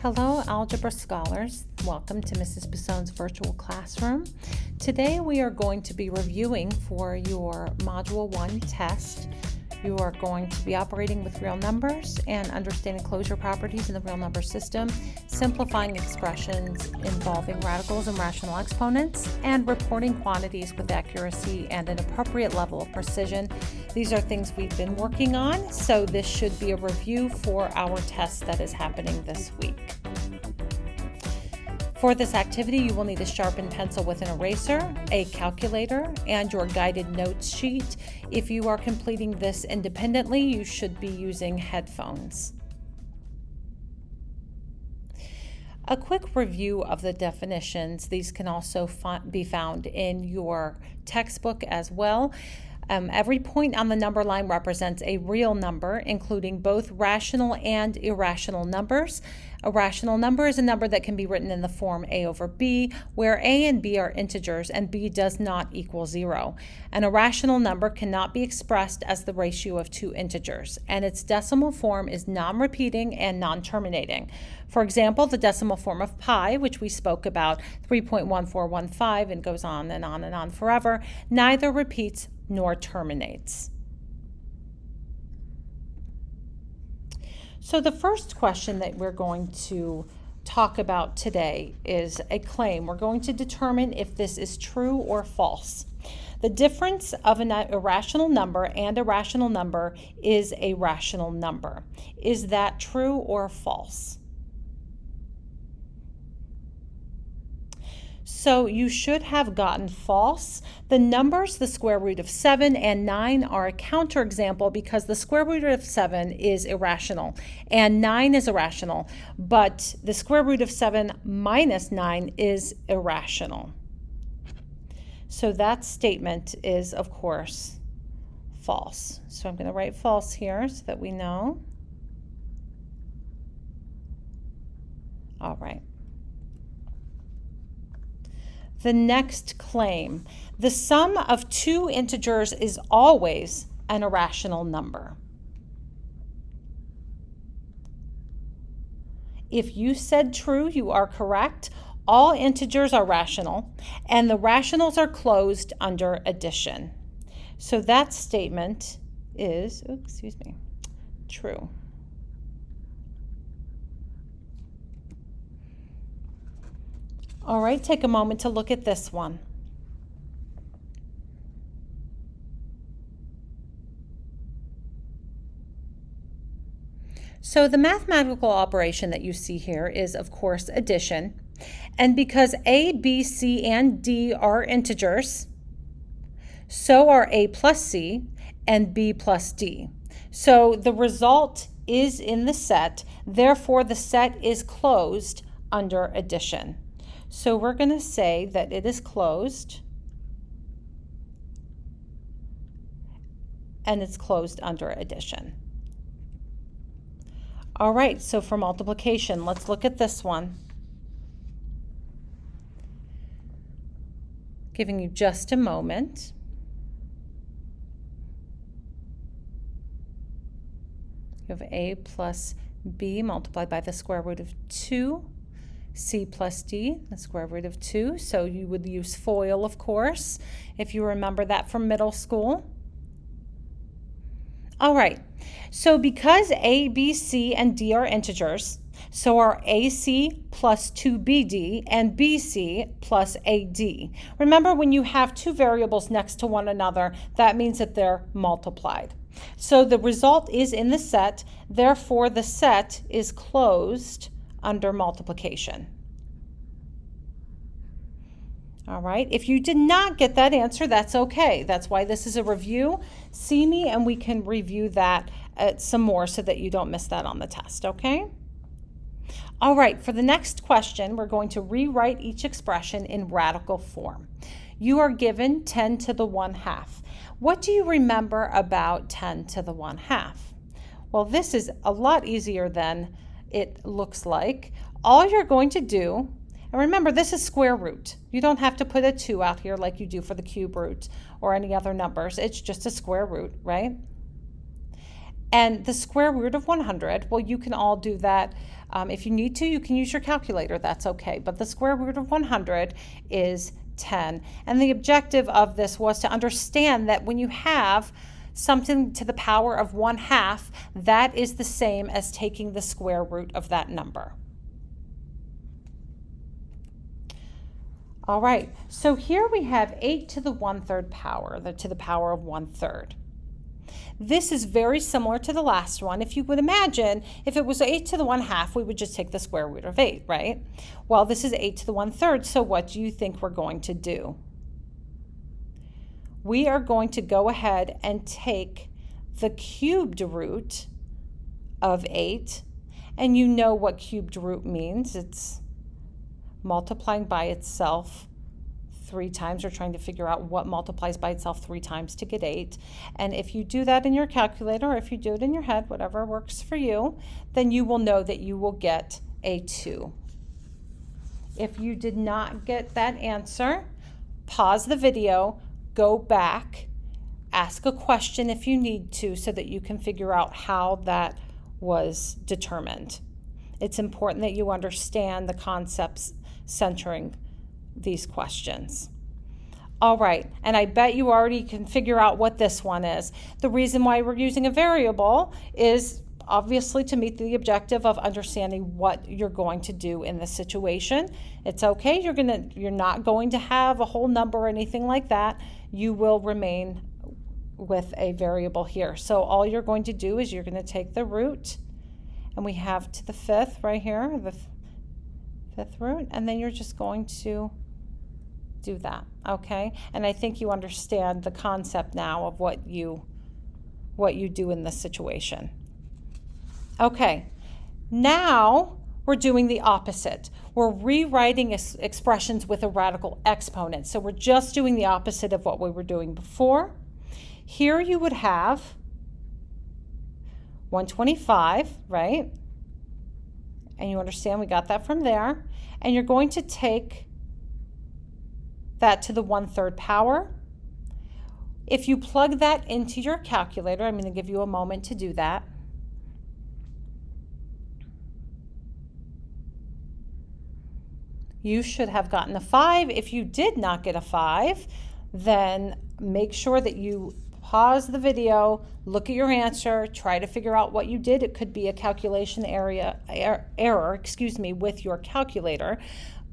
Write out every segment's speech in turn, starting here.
Hello, Algebra scholars. Welcome to Mrs. Bisson's virtual classroom. Today we are going to be reviewing for your Module 1 test. You are going to be operating with real numbers and understanding closure properties in the real number system, simplifying expressions involving radicals and rational exponents, and reporting quantities with accuracy and an appropriate level of precision. These are things we've been working on, so this should be a review for our test that is happening this week. For this activity, you will need a sharpened pencil with an eraser, a calculator, and your guided notes sheet. If you are completing this independently, you should be using headphones. A quick review of the definitions. These can also be found in your textbook as well. Every point on the number line represents a real number, including both rational and irrational numbers. A rational number is a number that can be written in the form a over b, where a and b are integers and b does not equal 0. An irrational number cannot be expressed as the ratio of two integers, and its decimal form is non-repeating and non-terminating. For example, the decimal form of pi, which we spoke about, 3.1415, and goes on and on and on forever, neither repeats nor terminates. So the first question that we're going to talk about today is a claim. We're going to determine if this is true or false. The difference of an irrational number and a rational number is a rational number. Is that true or false? So you should have gotten false. The numbers, the square root of 7 and 9, are a counterexample because the square root of 7 is irrational and 9 is irrational, but the square root of 7 minus 9 is irrational. So that statement is, of course, false. So I'm going to write false here so that we know. All right. The next claim, the sum of two integers is always an irrational number. If you said true, you are correct. All integers are rational, and the rationals are closed under addition. So that statement is, true. All right, take a moment to look at this one. So the mathematical operation that you see here is, of course, addition. And because a, b, c, and d are integers, so are a plus c and b plus d. So the result is in the set, therefore the set is closed under addition. So we're going to say that it is closed, and it's closed under addition. All right, so for multiplication, let's look at this one. Giving you just a moment. You have a plus b multiplied by the square root of 2. C plus D, the square root of 2. So you would use FOIL, of course, if you remember that from middle school. All right, so because A, B, C, and D are integers, so are AC plus 2BD and BC plus AD. Remember, when you have two variables next to one another, that means that they're multiplied. So the result is in the set, therefore the set is closed under multiplication. All right, if you did not get that answer, that's okay. That's why this is a review. See me and we can review that some more so that you don't miss that on the test, okay? All right, for the next question, we're going to rewrite each expression in radical form. You are given 10 to the 1/2. What do you remember about 10 to the 1/2? Well, this is a lot easier than it looks like. All you're going to do, and remember, this is square root. You don't have to put a 2 out here like you do for the cube root or any other numbers. It's just a square root, right? And the square root of 100, well, you can all do that If you need to, you can use your calculator, that's okay. But the square root of 100 is 10. And the objective of this was to understand that when you have something to the power of 1/2, that is the same as taking the square root of that number. All right, so here we have 8 to the 1/3 power, to the power of 1/3. This is very similar to the last one. If you would imagine, if it was 8 to the 1/2, we would just take the square root of 8, right? Well, this is 8 to the 1/3, so what do you think we're going to do? We are going to go ahead and take the cubed root of 8, and you know what cubed root means. It's multiplying by itself 3 times. We're trying to figure out what multiplies by itself 3 times to get 8. And if you do that in your calculator, or if you do it in your head, whatever works for you, then you will know that you will get a 2. If you did not get that answer, pause the video, go back, ask a question if you need to so that you can figure out how that was determined. It's important that you understand the concepts centering these questions. All right, and I bet you already can figure out what this one is. The reason why we're using a variable is obviously to meet the objective of understanding what you're going to do in this situation. It's okay, you're not going to have a whole number or anything like that. You will remain with a variable here. So all you're going to do is you're going to take the root, and we have to the 5th right here, the 5th root, and then you're just going to do that, okay? And I think you understand the concept now of what you do in this situation. Okay, now we're doing the opposite. We're rewriting expressions with a radical exponent. So we're just doing the opposite of what we were doing before. Here you would have 125, right? And you understand we got that from there. And you're going to take that to the 1/3 power. If you plug that into your calculator, I'm going to give you a moment to do that. You should have gotten a 5. If you did not get a 5, then make sure that you pause the video, look at your answer, try to figure out what you did. It could be a calculation error, with your calculator,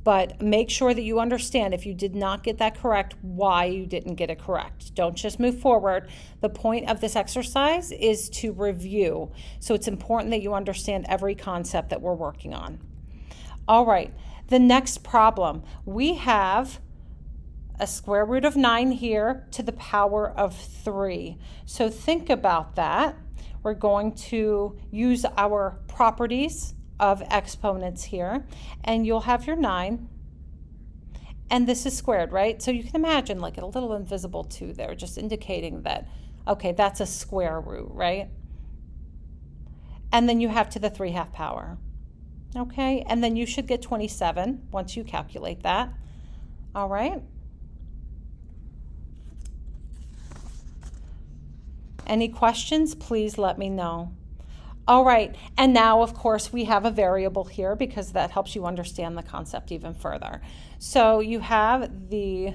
but make sure that you understand if you did not get that correct, why you didn't get it correct. Don't just move forward. The point of this exercise is to review, so it's important that you understand every concept that we're working on. All right, the next problem, we have a square root of 9 here to the power of 3. So think about that. We're going to use our properties of exponents here, and you'll have your 9, and this is squared, right? So you can imagine like a little invisible 2 there, just indicating that, okay, that's a square root, right? And then you have to the 3/2 power, okay? And then you should get 27 once you calculate that, all right? Any questions, please let me know. All right, and now of course we have a variable here because that helps you understand the concept even further. So you have the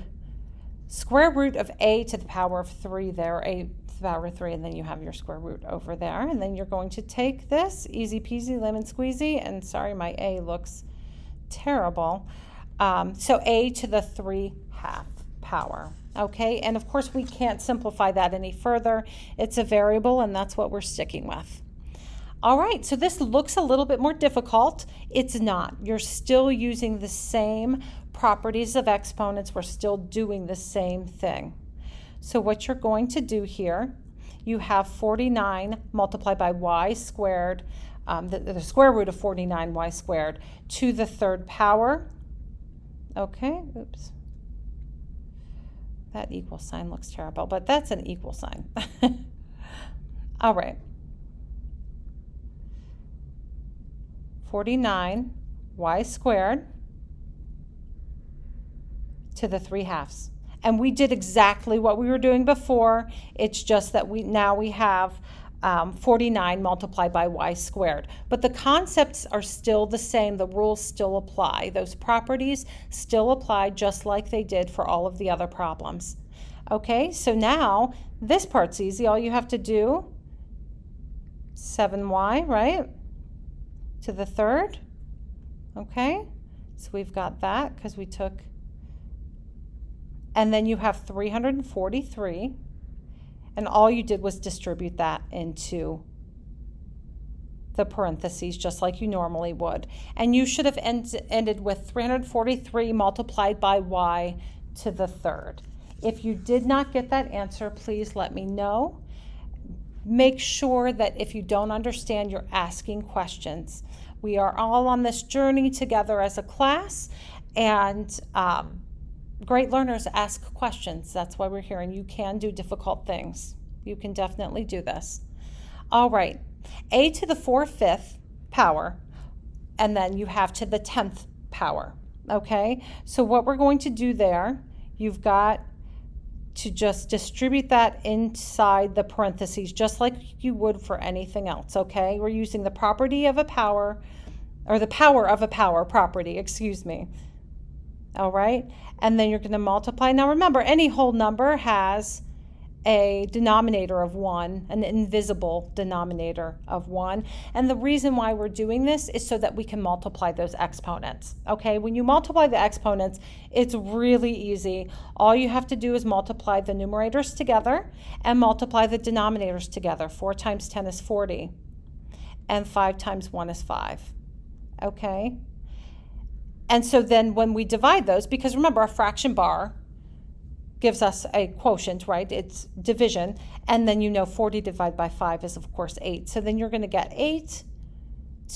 square root of a to the power of 3 there, a to the power of 3, and then you have your square root over there, and then you're going to take this, easy peasy lemon squeezy, and sorry my a looks terrible, so a to the 3/2 power. Okay, and of course we can't simplify that any further. It's a variable and that's what we're sticking with. All right, so this looks a little bit more difficult. It's not. You're still using the same properties of exponents. We're still doing the same thing. So what you're going to do here, you have 49 multiplied by y squared, the square root of 49y squared to the 3rd power. Okay, oops. That equal sign looks terrible, but that's an equal sign. All right. 49y squared to the 3/2. And we did exactly what we were doing before. It's just that now we have 49 multiplied by y squared. But the concepts are still the same. The rules still apply. Those properties still apply just like they did for all of the other problems. Okay, so now this part's easy. All you have to do, 7y, right, to the third. Okay, so we've got that because we took, and then you have 343. And all you did was distribute that into the parentheses just like you normally would. And you should have ended with 343 multiplied by y to the third. If you did not get that answer, please let me know. Make sure that if you don't understand, you're asking questions. We are all on this journey together as a class, and great learners ask questions. That's why we're here, and you can do difficult things. You can definitely do this. All right, a to the 4/5 power, and then you have to the 10th power, okay? So what we're going to do there, you've got to just distribute that inside the parentheses, just like you would for anything else, okay? We're using the property of a power, or the power of a power property, excuse me. All right, and then you're going to multiply. Now remember, any whole number has a denominator of 1, an invisible denominator of 1. And the reason why we're doing this is so that we can multiply those exponents. Okay, when you multiply the exponents, it's really easy. All you have to do is multiply the numerators together and multiply the denominators together. 4 times 10 is 40, and 5 times 1 is 5. Okay? And so then when we divide those, because remember, a fraction bar gives us a quotient, right? It's division. And then 40 divided by 5 is, of course, 8. So then you're going to get 8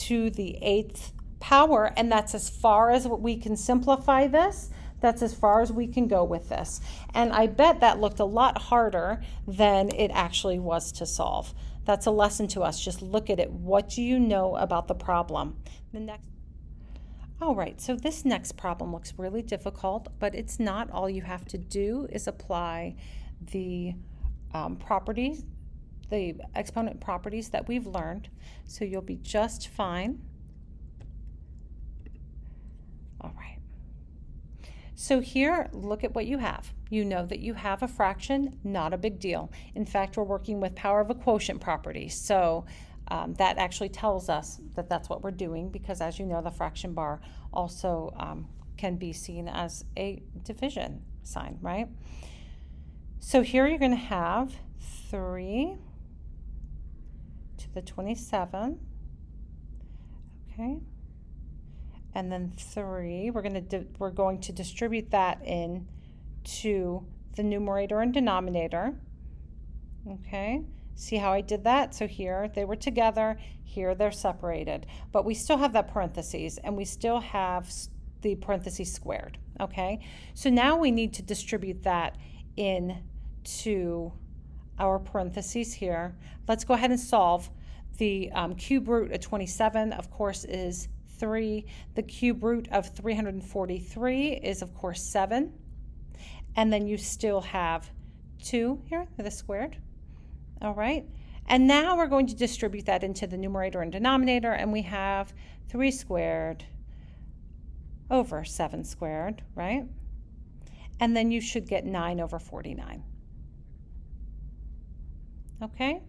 to the 8th power. And that's as far as we can simplify this. That's as far as we can go with this. And I bet that looked a lot harder than it actually was to solve. That's a lesson to us. Just look at it. What do you know about the problem? All right, so this next problem looks really difficult, but it's not. All you have to do is apply the properties, the exponent properties that we've learned, so you'll be just fine. All right. So here, look at what you have. You know that you have a fraction, not a big deal. In fact, we're working with power of a quotient property, so that actually tells us that that's what we're doing, because as you know, the fraction bar also can be seen as a division sign, right? So here you're going to have 3 to the 27, okay? And then 3, we're going to distribute that in to the numerator and denominator, okay? See how I did that? So here they were together, here they're separated, but we still have that parentheses, and we still have the parentheses squared, okay? So now we need to distribute that in to our parentheses here. Let's go ahead and solve. The cube root of 27, of course, is 3. The cube root of 343 is, of course, 7. And then you still have 2 here, the squared. All right, and now we're going to distribute that into the numerator and denominator, and we have 3 squared over 7 squared, right? And then you should get 9 over 49. Okay,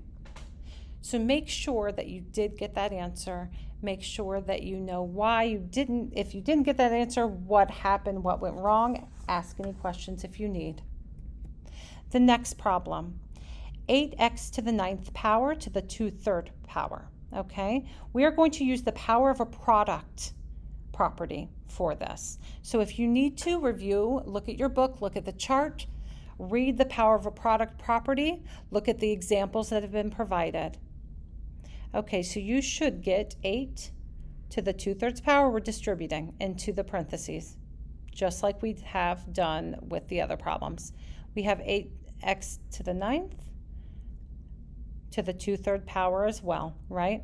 so make sure that you did get that answer. Make sure that you know why you didn't. If you didn't get that answer, what happened, what went wrong. Ask any questions if you need. The next problem. 8x to the 9th power to the 2/3 power, okay? We are going to use the power of a product property for this. So if you need to review, look at your book, look at the chart, read the power of a product property, look at the examples that have been provided. Okay, so you should get 8 to the 2/3 power. We're distributing into the parentheses, just like we have done with the other problems. We have 8x to the 9th to the 2/3 power as well, right?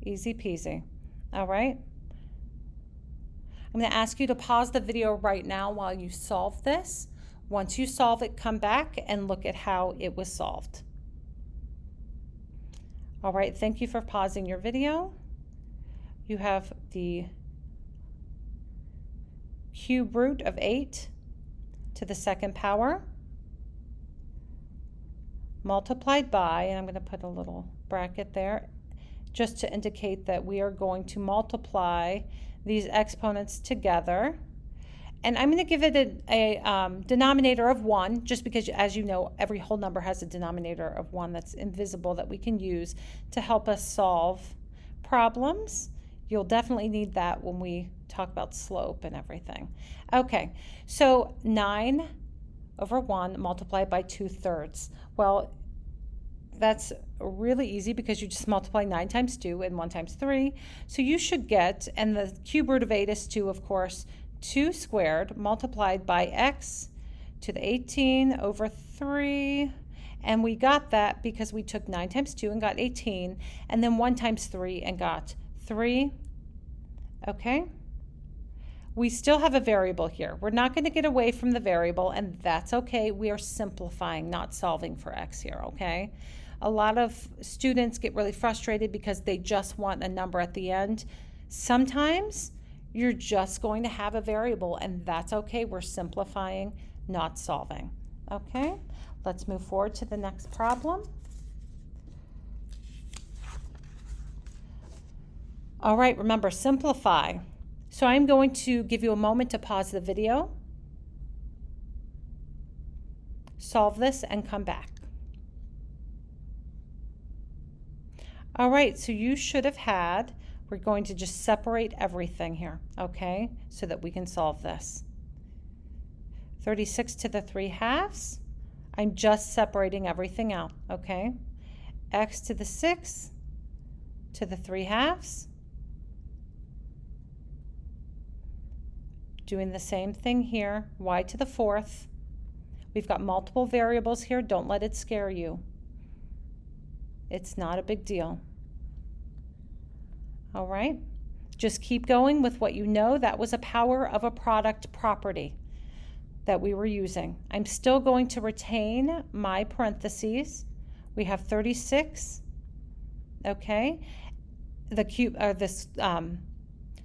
Easy peasy. All right. I'm going to ask you to pause the video right now while you solve this. Once you solve it, come back and look at how it was solved. All right, thank you for pausing your video. You have the cube root of 8 to the second power multiplied by, and I'm going to put a little bracket there just to indicate that we are going to multiply these exponents together. And I'm going to give it a denominator of 1, just because, as you know, every whole number has a denominator of 1 that's invisible that we can use to help us solve problems. You'll definitely need that when we talk about slope and everything. Okay, so 9 over 1 multiplied by 2/3. Well, that's really easy because you just multiply 9 times 2 and 1 times 3. So you should get, and the cube root of 8 is 2, of course, 2 squared multiplied by x to the 18 over 3. And we got that because we took 9 times 2 and got 18, and then 1 times 3 and got 3. Okay? We still have a variable here. We're not going to get away from the variable, and that's okay. We are simplifying, not solving for x here, okay? A lot of students get really frustrated because they just want a number at the end. Sometimes you're just going to have a variable, and that's okay. We're simplifying, not solving. Okay, let's move forward to the next problem. All right, remember, simplify. So I'm going to give you a moment to pause the video, solve this, and come back. All right, so you should have had, we're going to just separate everything here, okay, so that we can solve this. 36 to the 3/2. I'm just separating everything out, okay? X to the 6 to the 3/2. Doing the same thing here, y to the 4th. We've got multiple variables here. Don't let it scare you. It's not a big deal. All right, just keep going with what you know. That was a power of a product property that we were using. I'm still going to retain my parentheses. We have 36, okay? The cube, or this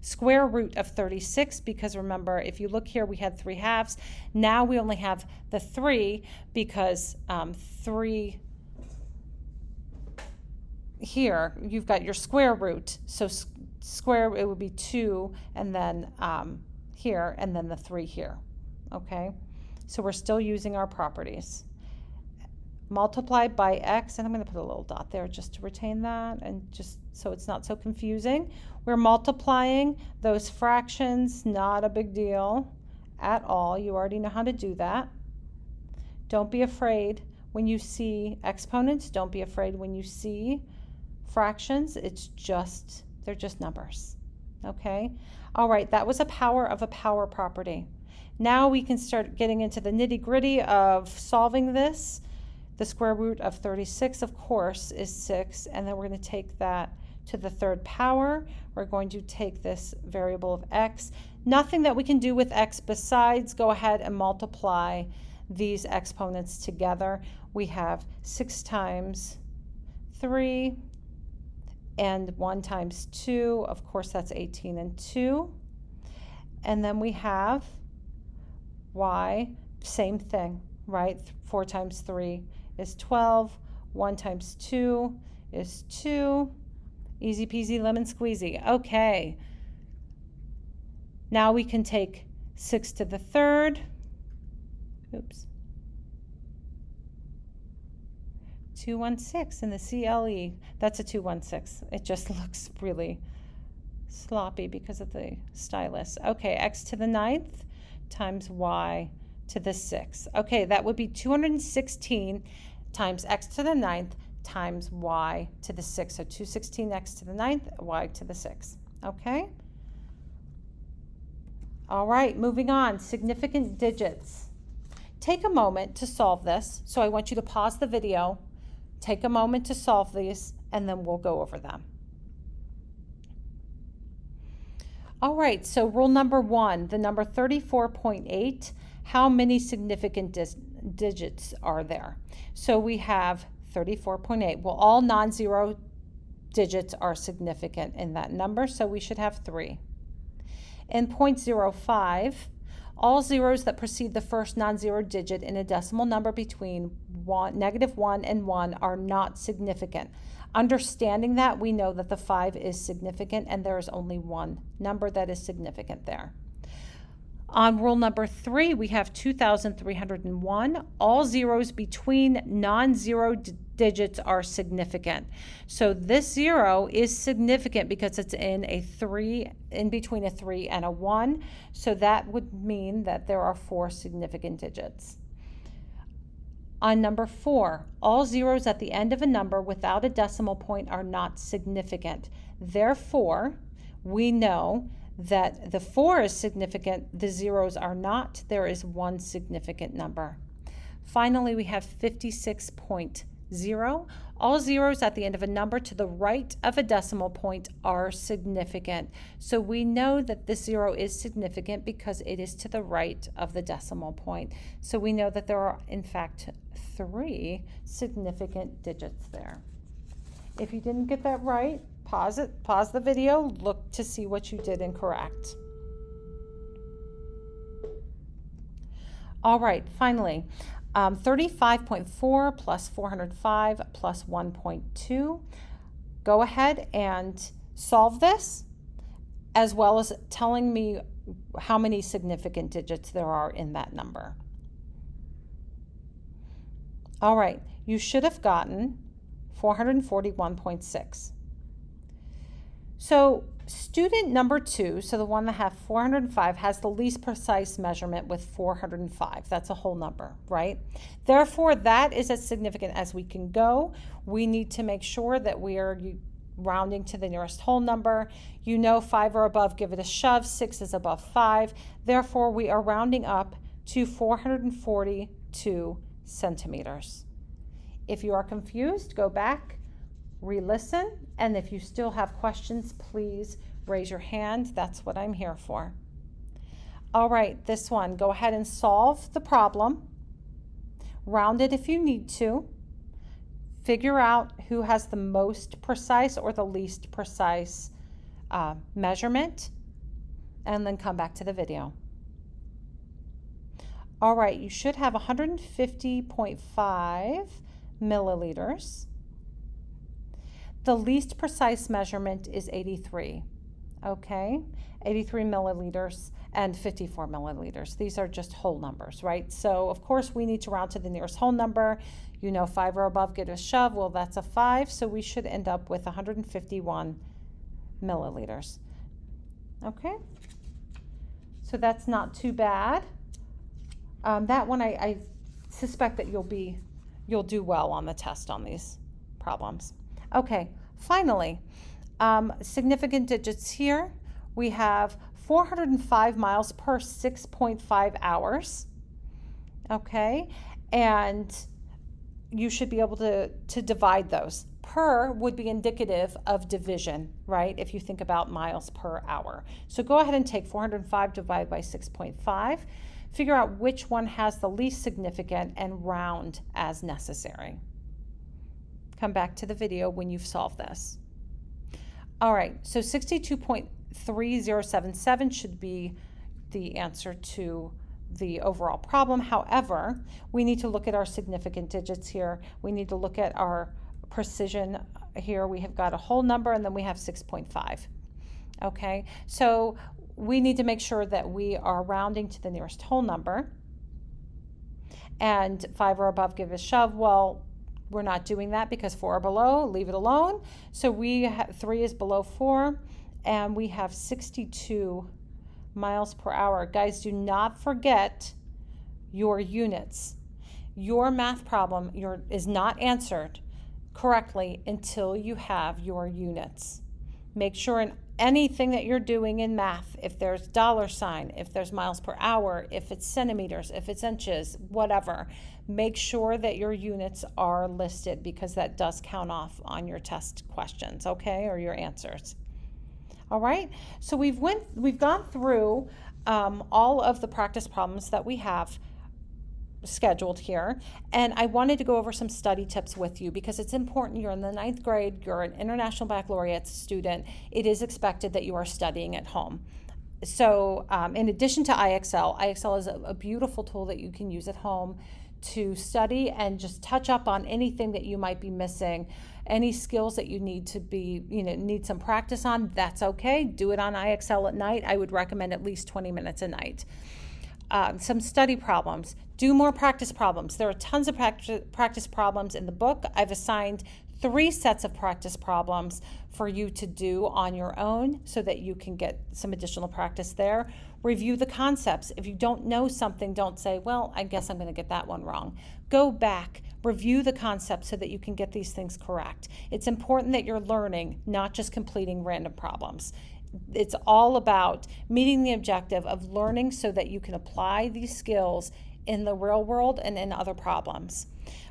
square root of 36, because remember, if you look here, we had 3/2. Now we only have the 3 because 3 here, you've got your square root. So square, it would be 2, and then here, and then the 3 here, okay? So we're still using our properties. Multiplied by x, and I'm going to put a little dot there just to retain that, and just so it's not so confusing. We're multiplying those fractions, not a big deal at all. You already know how to do that. Don't be afraid when you see exponents. Don't be afraid when you see fractions. It's just, they're just numbers, okay? All right, that was a power of a power property. Now we can start getting into the nitty-gritty of solving this. The square root of 36, of course, is 6, and then we're going to take that to the 3rd power. We're going to take this variable of x. Nothing that we can do with x besides go ahead and multiply these exponents together. We have 6 times 3 and 1 times 2. Of course, that's 18 and 2. And then we have y, same thing, right? 4 times 3 is 12. 1 times 2 is 2. Easy peasy lemon squeezy. Okay. Now we can take 6 to the 3rd. Oops. 216 in the CLE. That's a 216. It just looks really sloppy because of the stylus. Okay, x to the 9th times y to the 6th. Okay, that would be 216 times x to the 9th times y to the 6th. So 216x to the 9th, y to the 6th. Okay? All right, moving on. Significant digits. Take a moment to solve this. So I want you to pause the video, take a moment to solve these, and then we'll go over them. All right, so rule number 1, the number 34.8, how many significant digits are there? So we have 34.8. Well, all non-zero digits are significant in that number, so we should have 3. In 0.05, all zeros that precede the first non-zero digit in a decimal number between -1 and 1 are not significant. Understanding that, we know that the 5 is significant and there is only one number that is significant there. On rule number 3, we have 2,301. All zeros between non-zero digits are significant. So this 0 is significant because it's in between a 3 and a 1. So that would mean that there are 4 significant digits. On number 4, all zeros at the end of a number without a decimal point are not significant. Therefore, we know that the 4 is significant, the zeros are not. There is one significant number. Finally, we have 56.0. All zeros at the end of a number to the right of a decimal point are significant. So we know that this 0 is significant because it is to the right of the decimal point. So we know that there are, in fact, 3 significant digits there. If you didn't get that right, pause it, pause the video, look to see what you did incorrect. All right, finally, 35.4 plus 405 plus 1.2. Go ahead and solve this, as well as telling me how many significant digits there are in that number. All right, you should have gotten 441.6. So student number 2, so the one that has 405, has the least precise measurement with 405. That's a whole number, right? Therefore, that is as significant as we can go. We need to make sure that we are rounding to the nearest whole number. You know 5 or above, give it a shove. 6 is above 5. Therefore, we are rounding up to 442 centimeters. If you are confused, go back, re-listen, and if you still have questions, please raise your hand. That's what I'm here for. All right, this one, go ahead and solve the problem. Round it if you need to. Figure out who has the most precise or the least precise measurement, and then come back to the video. All right, you should have 150.5 milliliters. The least precise measurement is 83, okay? 83 milliliters and 54 milliliters. These are just whole numbers, right? So, of course, we need to round to the nearest whole number. You know 5 or above, give it a shove. Well, that's a 5, so we should end up with 151 milliliters. Okay? So that's not too bad. That one, I suspect that you'll do well on the test on these problems. Okay, finally, significant digits here. We have 405 miles per 6.5 hours. Okay, and you should be able to divide those. Per would be indicative of division, right? If you think about miles per hour. So go ahead and take 405 divided by 6.5. Figure out which one has the least significant and round as necessary. Come back to the video when you've solved this. All right, so 62.3077 should be the answer to the overall problem. However, we need to look at our significant digits here. We need to look at our precision here. We have got a whole number and then we have 6.5. Okay, so we need to make sure that we are rounding to the nearest whole number. And 5 or above, give a shove. Well, we're not doing that because 4 are below, leave it alone. So we have 3 is below 4, and we have 62 miles per hour. Guys, do not forget your units. Your math problem is not answered correctly until you have your units. Make sure in anything that you're doing in math, if there's $sign, if there's miles per hour, if it's centimeters, if it's inches, whatever, make sure that your units are listed because that does count off on your test questions, okay, or your answers. All right, so we've gone through all of the practice problems that we have scheduled here, and I wanted to go over some study tips with you because it's important. You're in the 9th grade, you're an International Baccalaureate student. It is expected that you are studying at home. So in addition to IXL is a beautiful tool that you can use at home to study and just touch up on anything that you might be missing, any skills that you need to be, need some practice on. That's okay. Do it on IXL at night. I would recommend at least 20 minutes a night. Some study problems. Do more practice problems. There are tons of practice problems in the book. I've assigned 3 sets of practice problems for you to do on your own so that you can get some additional practice there. Review the concepts. If you don't know something, don't say, well, I guess I'm going to get that one wrong. Go back, review the concepts so that you can get these things correct. It's important that you're learning, not just completing random problems. It's all about meeting the objective of learning so that you can apply these skills in the real world and in other problems.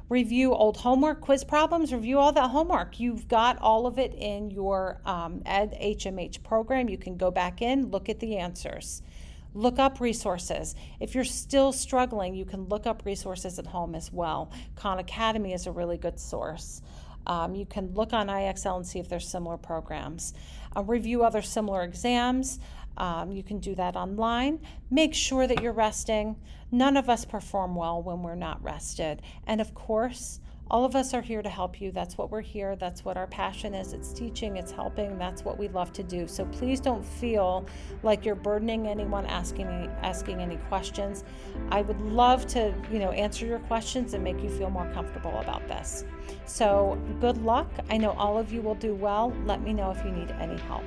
Review old homework, quiz problems, review all that homework. You've got all of it in your EdHMH program. You can go back in, look at the answers. Look up resources. If you're still struggling, you can look up resources at home as well. Khan Academy is a really good source. You can look on IXL and see if there's similar programs. Review other similar exams. You can do that online. Make sure that you're resting. None of us perform well when we're not rested. And of course, all of us are here to help you. That's what we're here. That's what our passion is. It's teaching, it's helping. That's what we love to do. So please don't feel like you're burdening anyone asking any questions. I would love to, answer your questions and make you feel more comfortable about this. So good luck. I know all of you will do well. Let me know if you need any help.